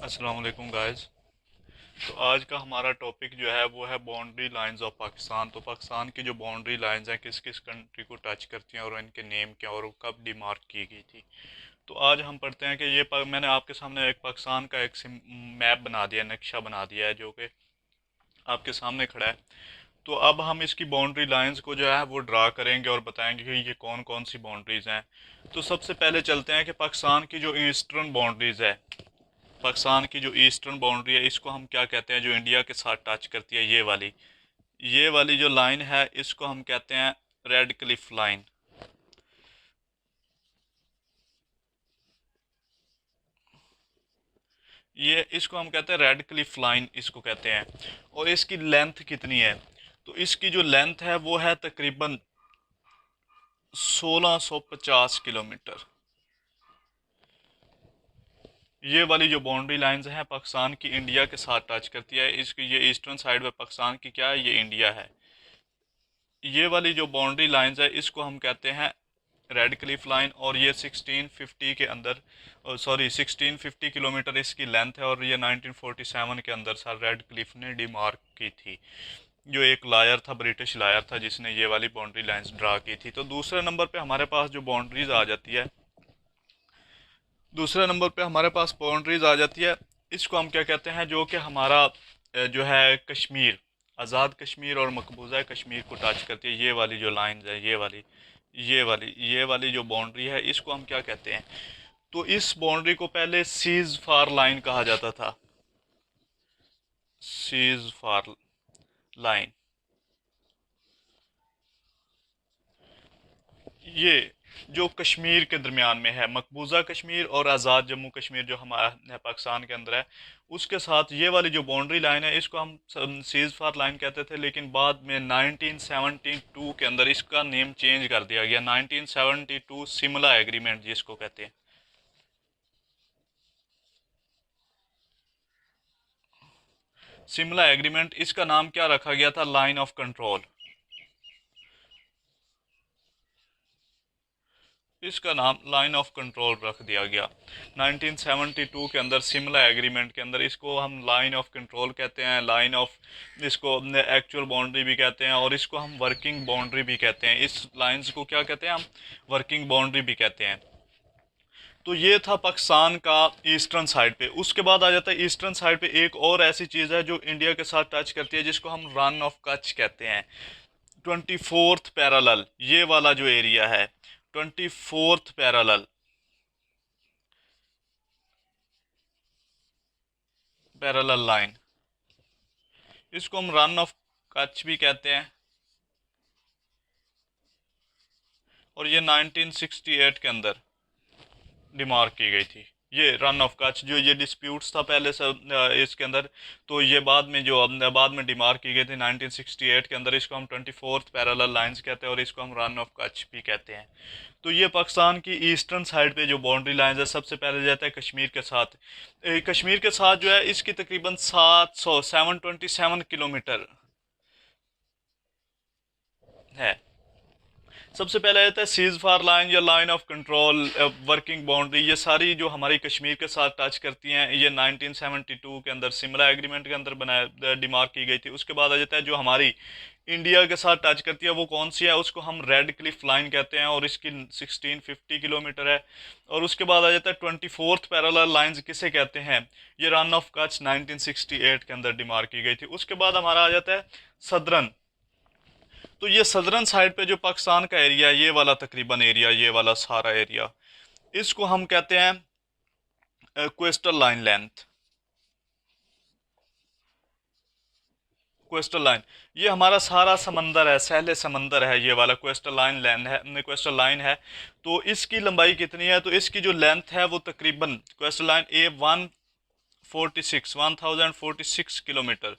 अस्सलाम वालेकुम गाइस। तो आज का हमारा टॉपिक जो है वो है बाउंड्री लाइंस ऑफ पाकिस्तान। तो पाकिस्तान की जो बाउंड्री लाइंस हैं किस किस कंट्री को टच करती हैं और इनके नेम क्या और कब डिमार्क की गई थी। तो आज हम पढ़ते हैं कि मैंने आपके सामने एक पाकिस्तान का एक मैप बना दिया, नक्शा बना दिया है जो कि आपके सामने खड़ा है। तो अब हम इसकी बाउंड्री लाइंस को जो है वो ड्रा करेंगे और बताएंगे कि ये कौन कौन सी बाउंड्रीज हैं। तो सबसे पहले चलते हैं कि पाकिस्तान की जो ईस्टर्न बाउंड्रीज है, पाकिस्तान की जो ईस्टर्न बाउंड्री है इसको हम क्या कहते हैं, जो इंडिया के साथ टच करती है, ये वाली जो लाइन है इसको हम कहते हैं रेड क्लिफ लाइन। ये इसको हम कहते हैं रेड क्लिफ लाइन, इसको कहते हैं। और इसकी लेंथ कितनी है? तो इसकी जो लेंथ है वो है तकरीबन 1650 किलोमीटर। ये वाली जो बाउंड्री लाइंस हैं पाकिस्तान की इंडिया के साथ टच करती है। इसकी ये ईस्टर्न साइड में पाकिस्तान की क्या है, ये इंडिया है। ये वाली जो बाउंड्री लाइंस है इसको हम कहते हैं रेड क्लिफ लाइन। और ये 1650 के अंदर, सॉरी 1650 किलोमीटर इसकी लेंथ है। और ये 1947 के अंदर सर रेड क्लिफ ने डिमार्क की थी, जो एक लायर था, ब्रिटिश लायर था, जिसने ये वाली बाउंड्री लाइंस ड्रा की थी। तो दूसरे नंबर पे हमारे पास जो बाउंड्रीज आ जाती है, दूसरे नंबर पे हमारे पास बाउंड्रीज आ जाती है, इसको हम क्या कहते हैं, जो कि हमारा जो है कश्मीर, आज़ाद कश्मीर और मकबूजा कश्मीर को टच करती है। ये वाली जो लाइंस है, ये वाली जो बाउंड्री है इसको हम क्या कहते हैं? तो इस बाउंड्री को पहले सीज फार लाइन कहा जाता था। सीज फार लाइन, ये जो कश्मीर के दरमियान में है, मकबूजा कश्मीर और आज़ाद जम्मू कश्मीर जो हमारा है पाकिस्तान के अंदर है, उसके साथ ये वाली जो बाउंड्री लाइन है इसको हम सीज फार लाइन कहते थे। लेकिन बाद में 1972 के अंदर इसका नेम चेंज कर दिया गया। 1972 सिमला एग्रीमेंट जिसको कहते हैं, सिमला एग्रीमेंट, इसका नाम क्या रखा गया था, लाइन ऑफ कंट्रोल। इसका नाम लाइन ऑफ कंट्रोल रख दिया गया 1972 के अंदर। सिमला एग्रीमेंट के अंदर इसको हम लाइन ऑफ कंट्रोल कहते हैं, लाइन ऑफ, इसको एक्चुअल बाउंड्री भी कहते हैं और इसको हम वर्किंग बाउंड्री भी कहते हैं। इस लाइंस को क्या कहते हैं हम, वर्किंग बाउंड्री भी कहते हैं। तो ये था पाकिस्तान का ईस्टर्न साइड पे। उसके बाद आ जाता है ईस्टर्न साइड पे एक और ऐसी चीज़ है जो इंडिया के साथ टच करती है, जिसको हम रन ऑफ कच्छ कहते हैं। 24th पैरेलल, ये वाला जो एरिया है, 24th पैरेलल लाइन, इसको हम रन ऑफ कच्छ भी कहते हैं। और ये 1968 के अंदर डिमार्क की गई थी, ये रन ऑफ कच्छ। जो ये डिस्प्यूट्स था पहले से इसके अंदर, तो ये बाद में जो बाद में डिमार्क की गई थी 1968 के अंदर, इसको हम 24th पैरेलल लाइंस कहते हैं और इसको हम रन ऑफ कच्छ भी कहते हैं। तो ये पाकिस्तान की ईस्टर्न साइड पे जो बाउंड्री लाइंस है, सबसे पहले जाता है कश्मीर के साथ। कश्मीर के साथ जो है इसकी तकरीबन 727 किलोमीटर है। सबसे पहले आता है सीज फार लाइन या line of control, working boundary. ये सारी जो हमारी कश्मीर के साथ टच करती हैं, ये 1972 के अंदर सिमला एग्रीमेंट के अंदर बनाया, डिमार्क की गई थी। उसके बाद आ जाता है जो हमारी इंडिया के साथ टच करती है, वो कौन सी है, उसको हम रेड क्लिफ लाइन कहते हैं और इसकी 1650 किलोमीटर है। और उसके बाद आ जाता है 24th पैरेलल लाइंस, किसे कहते हैं, ये रन ऑफ कच्छ 1968 के अंदर डिमार्क की गई थी। उसके बाद हमारा आ जाता है सदरन। तो ये सदरन साइड पे जो पाकिस्तान का एरिया, ये वाला तकरीबन एरिया, ये वाला सारा एरिया, इसको हम कहते हैं coastal line length. Coastal line, ये हमारा सारा समंदर है, सहले समंदर है, ये वाला कोस्टल लाइन लैंड है, कोस्टल लाइन है। तो इसकी लंबाई कितनी है? तो इसकी जो लेंथ है वो तकरीबन कोस्टल लाइन ए 1046 किलोमीटर।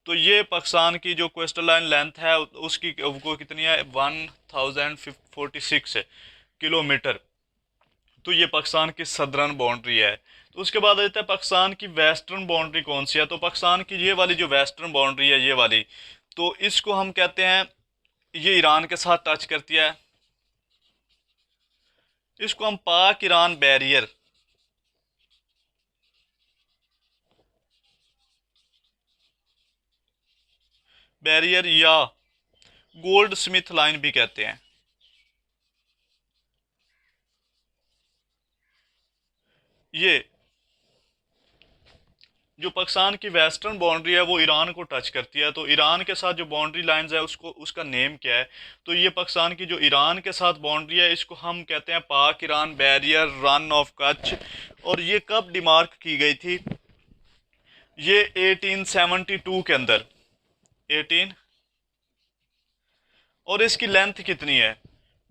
तो ये पाकिस्तान की जो कोस्टल लाइन लेंथ है उसकी वो कितनी है, 1046 किलोमीटर। तो ये पाकिस्तान की सदर्न बाउंड्री है। तो उसके बाद आ जाता है पाकिस्तान की वेस्टर्न बाउंड्री कौन सी है। तो पाकिस्तान की ये वाली जो वेस्टर्न बाउंड्री है, ये वाली, तो इसको हम कहते हैं, ये ईरान के साथ टच करती है। इसको हम पाक ईरान बैरियर, बैरियर या गोल्ड स्मिथ लाइन भी कहते हैं। ये जो पाकिस्तान की वेस्टर्न बाउंड्री है वो ईरान को टच करती है, तो ईरान के साथ जो बाउंड्री लाइंस है उसको उसका नेम क्या है? तो ये पाकिस्तान की जो ईरान के साथ बाउंड्री है इसको हम कहते हैं पाक Iran barrier run of Kutch. और ये कब डिमार्क की गई थी? ये 1872 के अंदर 18। और इसकी लेंथ कितनी है?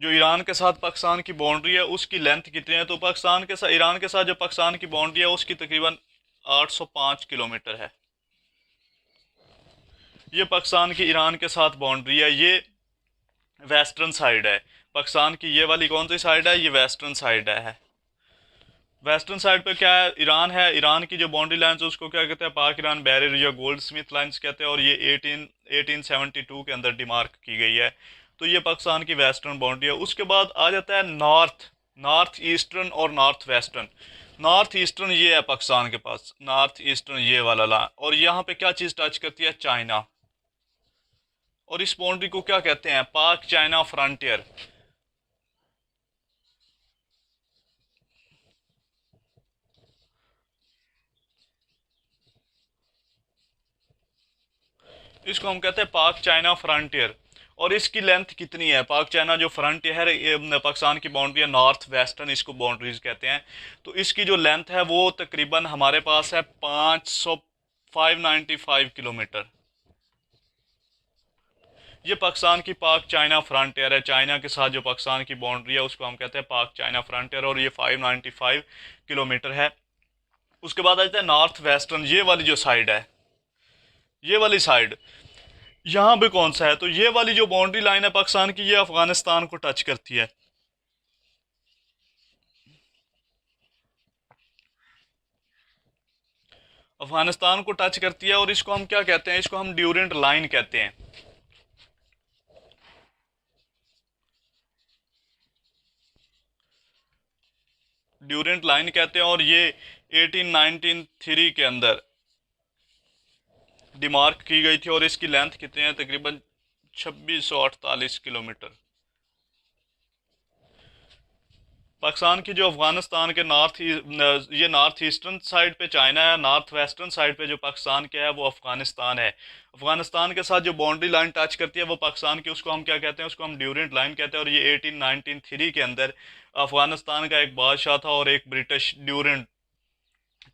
जो ईरान के साथ पाकिस्तान की बाउंड्री है उसकी लेंथ कितनी है? तो पाकिस्तान के साथ ईरान के साथ जो पाकिस्तान की बाउंड्री है उसकी तकरीबन 805 किलोमीटर है। ये पाकिस्तान की ईरान के साथ बाउंड्री है, ये वेस्टर्न साइड है। पाकिस्तान की ये वाली कौन सी साइड है? ये वेस्टर्न साइड है। वेस्टर्न साइड पे क्या है? ईरान है। ईरान की जो बाउंड्री लाइंस है उसको क्या कहते हैं? पाक ईरान बैरियर या गोल्ड स्मिथ लाइंस कहते हैं। और ये 1872 के अंदर डिमार्क की गई है। तो ये पाकिस्तान की वेस्टर्न बाउंड्री है। उसके बाद आ जाता है नॉर्थ, नॉर्थ ईस्टर्न और नॉर्थ वेस्टर्न। नॉर्थ ईस्टर्न ये है पाकिस्तान के पास, नॉर्थ ईस्टर्न ये वाला ला। और यहाँ पे क्या चीज़ टच करती है? चाइना। और इस बाउंड्री को क्या कहते हैं? पाक चाइना फ्रंटियर। इसको हम कहते हैं पाक चाइना फ्रंटियर। और इसकी लेंथ कितनी है? पाक चाइना जो फ्रंटियर है पाकिस्तान की बाउंड्री है, नॉर्थ वेस्टर्न इसको बाउंड्रीज कहते हैं। तो इसकी जो लेंथ है वो तकरीबन हमारे पास है 595 किलोमीटर। ये पाकिस्तान की पाक चाइना फ्रंटियर है। चाइना के साथ जो पाकिस्तान की बाउंड्री है उसको हम कहते हैं पाक चाइना फ्रंटियर। और ये 595 किलोमीटर है। उसके बाद आ जाता है नॉर्थ वेस्टर्न, ये वाली जो साइड है, ये वाली साइड यहाँ पे कौन सा है? तो ये वाली जो बाउंड्री लाइन है पाकिस्तान की, ये अफगानिस्तान को टच करती है। अफगानिस्तान को टच करती है। और इसको हम क्या कहते हैं? इसको हम ड्यूरेंट लाइन कहते हैं। ड्यूरेंट लाइन कहते हैं। और ये 1893 के अंदर डिमार्क की गई थी। और इसकी लेंथ कितनी है? तकरीबन 2648 किलोमीटर। पाकिस्तान की जो अफगानिस्तान के ये नॉर्थ ईस्टर्न साइड पे चाइना है, नॉर्थ वेस्टर्न साइड पे जो पाकिस्तान के है वो अफगानिस्तान है। अफगानिस्तान के साथ जो बाउंड्री लाइन टच करती है वो पाकिस्तान की, उसको हम क्या कहते हैं? उसको हम ड्यूरेंट लाइन कहते हैं। और ये 1893 के अंदर अफगानिस्तान का एक बादशाह था और एक ब्रिटिश ड्यूरेंट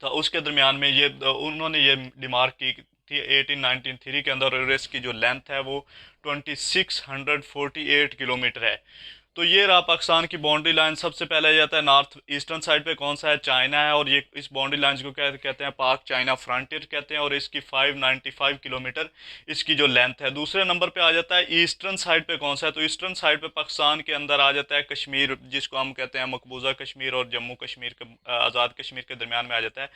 था, उसके दरमियान में ये उन्होंने ये डिमार्क की थी 1893 के अंदर। और इसकी जो लेंथ है वो 2648 किलोमीटर है। तो ये रहा पाकिस्तान की बाउंड्री लाइन। सबसे पहले आ जाता है नॉर्थ ईस्टर्न साइड पे कौन सा है? चाइना है। और ये इस बाउंड्री लाइन को कहते हैं पाक चाइना फ्रंटियर कहते हैं। और इसकी 595 किलोमीटर इसकी जो लेंथ है। दूसरे नंबर पे आ जाता है ईस्टर्न साइड पे कौन सा है? तो ईस्टर्न साइड पे पाकिस्तान के अंदर आ जाता है कश्मीर, जिसको हम कहते हैं मकबूजा कश्मीर और जम्मू कश्मीर के आज़ाद कश्मीर के दरमियान में आ जाता है।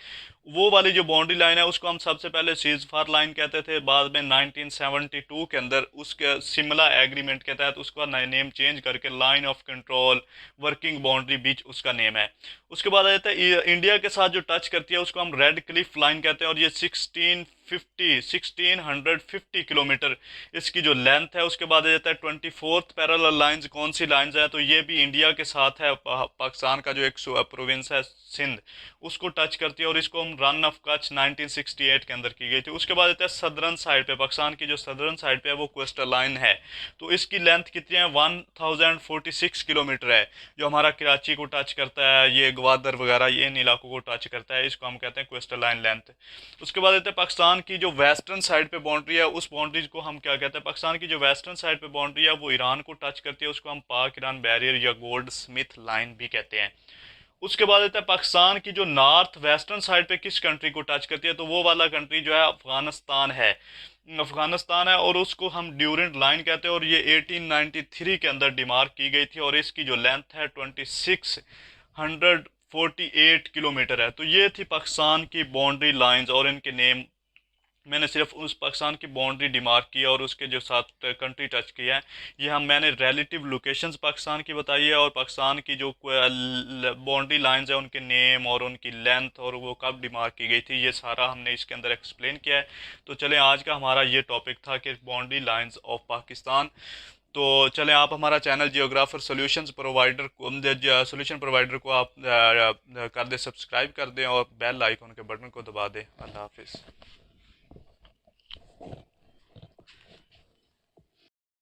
वो वाली जो बाउंड्री लाइन है उसको हम सबसे पहले सीज फार लाइन कहते थे। बाद में 1972 के अंदर उसके शिमला एग्रीमेंट के तहत उसका नेम चेंज करके line of control working boundary बीच उसका नेम है। उसके बाद आ जाता है इंडिया के साथ जो टच करती है उसको हम रेड क्लिफ लाइन कहते हैं। और ये 1650 किलोमीटर इसकी जो लेंथ है। उसके बाद आ जाता है 24th पैरेलल लाइंस। कौन सी लाइंस है? तो ये भी इंडिया के साथ है। पाकिस्तान का जो एक प्रोविंस है सिंध, उसको टच करती है। और इसको हम रन ऑफ कच्छ 1968 के अंदर की गई थी। उसके बाद आता है सदर्न साइड पे, पाकिस्तान की जो सदर्न साइड पे है वो कोस्टल लाइन है। तो इसकी लेंथ कितनी है? 1046 किलोमीटर है, जो हमारा कराची को टच करता है, ये ग्वादर वगैरह ये इन इलाकों को टच करता है। इसको हम कहते हैं कोस्टल लाइन लेंथ। उसके बाद आता है पाकिस्तान की जो वेस्टर्न साइड पे बाउंड्री है, उस बाउंड्री को हम क्या कहते हैं? पाकिस्तान की जो वेस्टर्न साइड पे बाउंड्री है वो ईरान को टच करती है, उसको हम पाक ईरान बैरियर या गोल्ड स्मिथ लाइन भी कहते हैं। उसके बाद आता है पाकिस्तान की जो नॉर्थ वेस्टर्न साइड पे किस कंट्री को टच करती है? तो वो वाला कंट्री जो है अफगानिस्तान है। अफगानिस्तान है। और उसको हम ड्यूरेंट लाइन कहते हैं। और ये 1893 के अंदर डिमार्क की गई थी। और इसकी जो लेंथ है 2648 किलोमीटर है। तो ये थी पाकिस्तान की बाउंड्री लाइंस और इनके नेम मैंने सिर्फ उस पाकिस्तान की बाउंड्री डिमार्क की और उसके जो साथ कंट्री टच किया है, ये हम मैंने रिलेटिव लोकेशंस पाकिस्तान की बताई है, और पाकिस्तान की जो बाउंड्री लाइंस है उनके नेम और उनकी लेंथ और वो कब डिमार्क की गई थी, ये सारा हमने इसके अंदर एक्सप्लेन किया है। तो चलें, आज का हमारा ये टॉपिक था कि बाउंड्री लाइंस ऑफ पाकिस्तान। तो चलें, आप हमारा चैनल जियोग्राफर सोल्यूशन प्रोवाइडर को आप कर दें, सब्सक्राइब कर दें और बेल आइकन के बटन को दबा दें। अल्लाह हाफिज़।